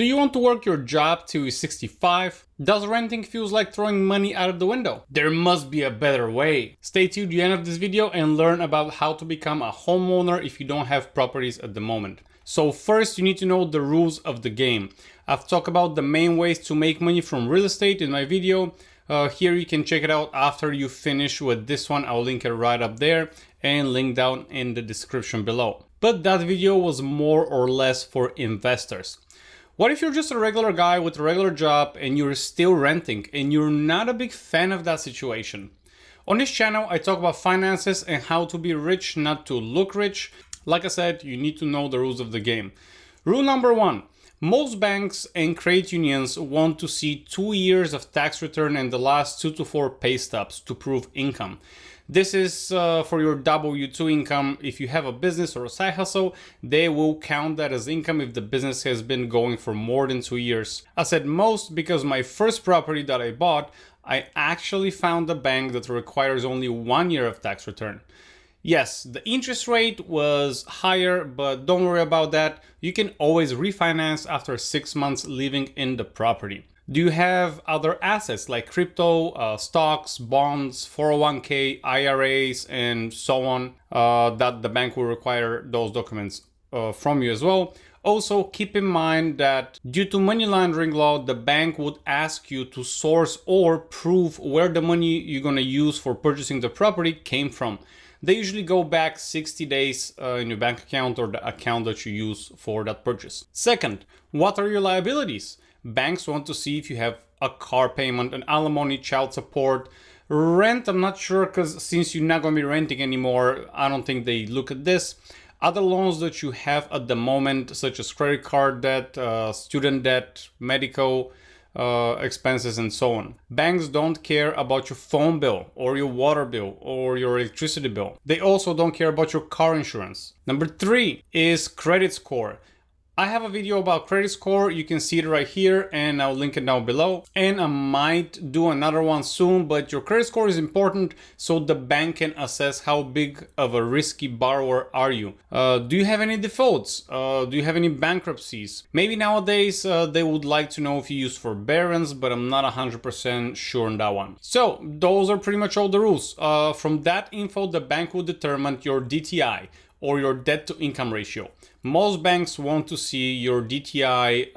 Do you want to work your job till you're 65? Does renting feels like throwing money out of the window? There must be a better way. Stay tuned to the end of this video and learn about how to become a homeowner if you don't have properties at the moment. So first, you need to know the rules of the game. I've talked about the main ways to make money from real estate in my video. Here you can check it out after you finish with this one. I'll link it right up there and link down in the description below. But that video was more or less for investors. What if you're just a regular guy with a regular job and you're still renting and you're not a big fan of that situation? On this channel, I talk about finances and how to be rich, not to look rich. Like I said, you need to know the rules of the game. Rule number one, most banks and credit unions want to see 2 years of tax return and the last 2 to 4 pay stubs to prove income. This is for your W-2 income. If you have a business or a side hustle, they will count that as income if the business has been going for more than 2 years. I said most because my first property that I bought, I actually found a bank that requires only 1 year of tax return. Yes, the interest rate was higher, but don't worry about that. You can always refinance after 6 months living in the property. Do you have other assets like crypto, stocks, bonds, 401k, IRAs, and so on, that the bank will require those documents from you as well? Also, keep in mind that due to money laundering law, the bank would ask you to source or prove where the money you're going to use for purchasing the property came from. They usually go back 60 days in your bank account or the account that you use for that purchase. Second, what are your liabilities? Banks want to see if you have a car payment, an alimony, child support, rent. I'm not sure because since you're not going to be renting anymore, I don't think they look at this. Other loans that you have at the moment, such as credit card debt, student debt, medical expenses, and so on. Banks don't care about your phone bill or your water bill or your electricity bill. They also don't care about your car insurance. Number 3 is credit score. I have a video about credit score. You can see it right here and I'll link it down below. And I might do another one soon, but your credit score is important so the bank can assess how big of a risky borrower are you. Do you have any defaults? Do you have any bankruptcies? Maybe nowadays they would like to know if you use forbearance, but I'm not 100% sure on that one. So those are pretty much all the rules. From that info, the bank will determine your DTI or your debt to income ratio. Most banks want to see your DTI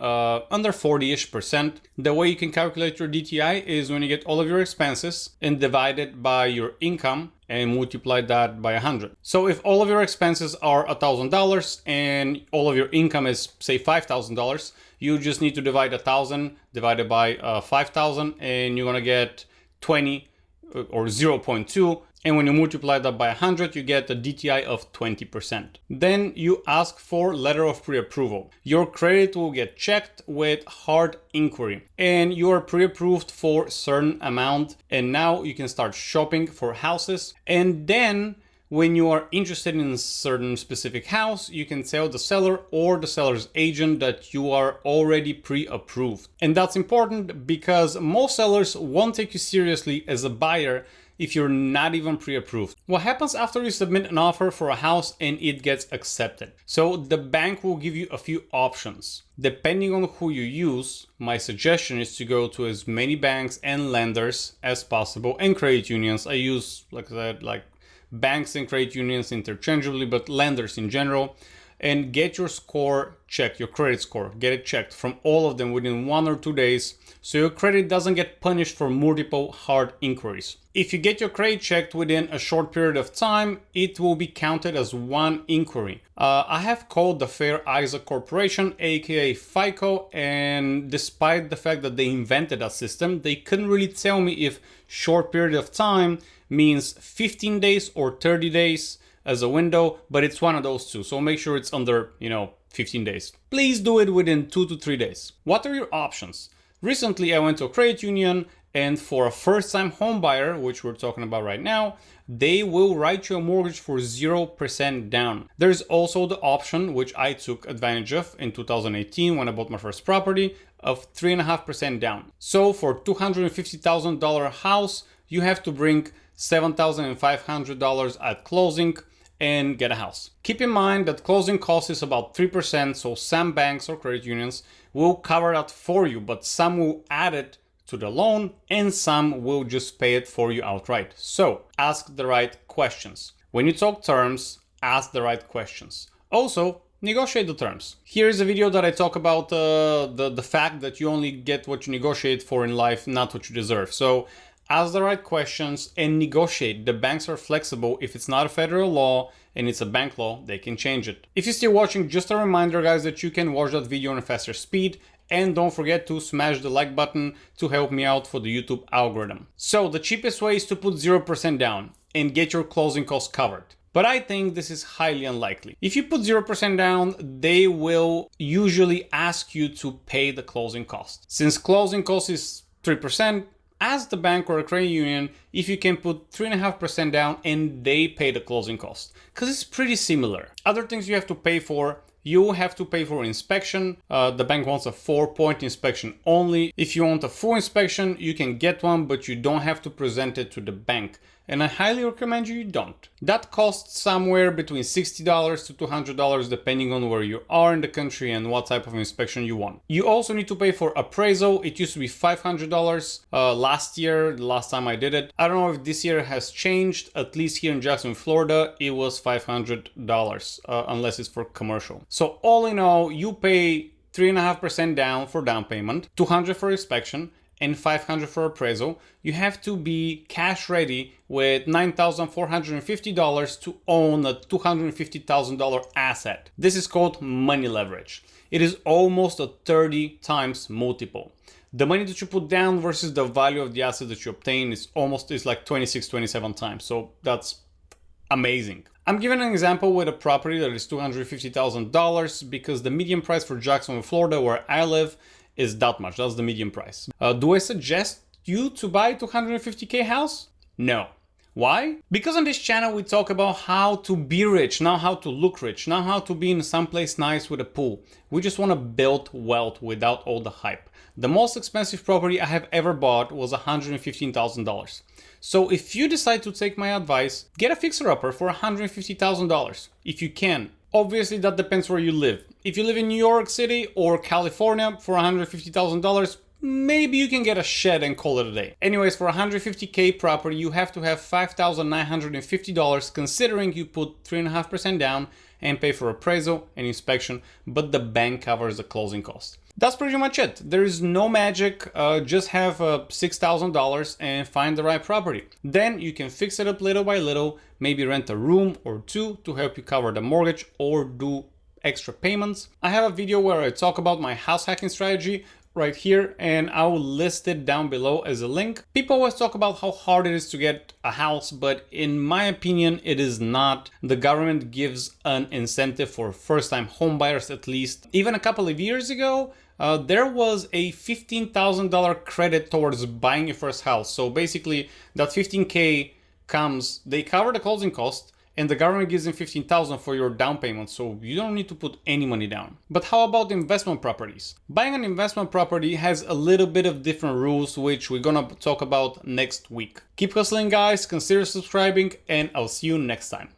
under 40-ish%. The way you can calculate your DTI is when you get all of your expenses and divide it by your income and multiply that by 100. So if all of your expenses are $1,000 and all of your income is say $5,000, you just need to divide 1,000 divided by 5,000 and you're gonna get 20 or 0.2. And when you multiply that by 100, you get a DTI of 20%. Then you ask for letter of pre-approval. Your credit will get checked with hard inquiry and you are pre-approved for certain amount. And now you can start shopping for houses. And then when you are interested in a certain specific house, you can tell the seller or the seller's agent that you are already pre-approved. And that's important because most sellers won't take you seriously as a buyer if you're not even pre-approved. What happens after you submit an offer for a house and it gets accepted? So the bank will give you a few options. Depending on who you use, my suggestion is to go to as many banks and lenders as possible and credit unions. I use, like I said, like banks and credit unions interchangeably, but lenders in general. And get your score checked, your credit score, get it checked from all of them within 1 or 2 days so your credit doesn't get punished for multiple hard inquiries. If you get your credit checked within a short period of time, it will be counted as one inquiry. I have called the Fair Isaac Corporation, aka FICO, and despite the fact that they invented that system, they couldn't really tell me if short period of time means 15 days or 30 days as a window, but it's one of those two. So make sure it's under, 15 days. Please do it within 2 to 3 days. What are your options? Recently, I went to a credit union and for a first-time home buyer, which we're talking about right now, they will write you a mortgage for 0% down. There's also the option, which I took advantage of in 2018 when I bought my first property, of 3.5% down. So for $250,000 house, you have to bring $7,500 at closing and get a house. Keep in mind that closing cost is about 3%, so some banks or credit unions will cover that for you, but some will add it to the loan and some will just pay it for you outright. So ask the right questions. When you talk terms, ask the right questions. Also, negotiate the terms. Here is a video that I talk about the fact that you only get what you negotiate for in life, not what you deserve. So ask the right questions and negotiate. The banks are flexible. If it's not a federal law and it's a bank law, they can change it. If you're still watching, just a reminder, guys, that you can watch that video on a faster speed. And don't forget to smash the like button to help me out for the YouTube algorithm. So the cheapest way is to put 0% down and get your closing costs covered. But I think this is highly unlikely. If you put 0% down, they will usually ask you to pay the closing cost. Since closing cost is 3%, ask the bank or a credit union if you can put 3.5% down and they pay the closing cost, because it's pretty similar. Other things you have to pay for: you have to pay for inspection. The bank wants a 4-point inspection only. If you want a full inspection, you can get one, but you don't have to present it to the bank. And I highly recommend you don't. That costs somewhere between $60 to $200 depending on where you are in the country and what type of inspection you want. You also need to pay for appraisal. It used to be $500 last year, the last time I did it. I don't know if this year has changed. At least here in Jacksonville, Florida, it was $500 unless it's for commercial. So all in all, you pay 3.5% down for down payment, $200 for inspection, and $500 for appraisal. You have to be cash ready with $9,450 to own a $250,000 asset. This is called money leverage. It is almost a 30 times multiple. The money that you put down versus the value of the asset that you obtain is like 26, 27 times. So that's amazing. I'm giving an example with a property that is $250,000 because the median price for Jacksonville, Florida, where I live, is that much. That's the median price. Do I suggest you to buy a $250K house? No. Why? Because on this channel we talk about how to be rich, not how to look rich, not how to be in someplace nice with a pool. We just want to build wealth without all the hype. The most expensive property I have ever bought was $115,000. So if you decide to take my advice, get a fixer-upper for $150,000 if you can. Obviously, that depends where you live. If you live in New York City or California for $150,000, maybe you can get a shed and call it a day. Anyways, for $150K property, you have to have $5,950 considering you put 3.5% down and pay for appraisal and inspection, but the bank covers the closing cost. That's pretty much it. There is no magic. Just have $6,000 and find the right property. Then you can fix it up little by little, maybe rent a room or two to help you cover the mortgage or do extra payments. I have a video where I talk about my house hacking strategy right here, and I will list it down below as a link. People always talk about how hard it is to get a house, but in my opinion, it is not. The government gives an incentive for first-time home buyers at least. Even a couple of years ago, there was a $15,000 credit towards buying your first house. So basically that 15K comes, they cover the closing cost, and the government gives them $15,000 for your down payment, so you don't need to put any money down. But how about investment properties? Buying an investment property has a little bit of different rules, which we're gonna talk about next week. Keep hustling, guys, consider subscribing, and I'll see you next time.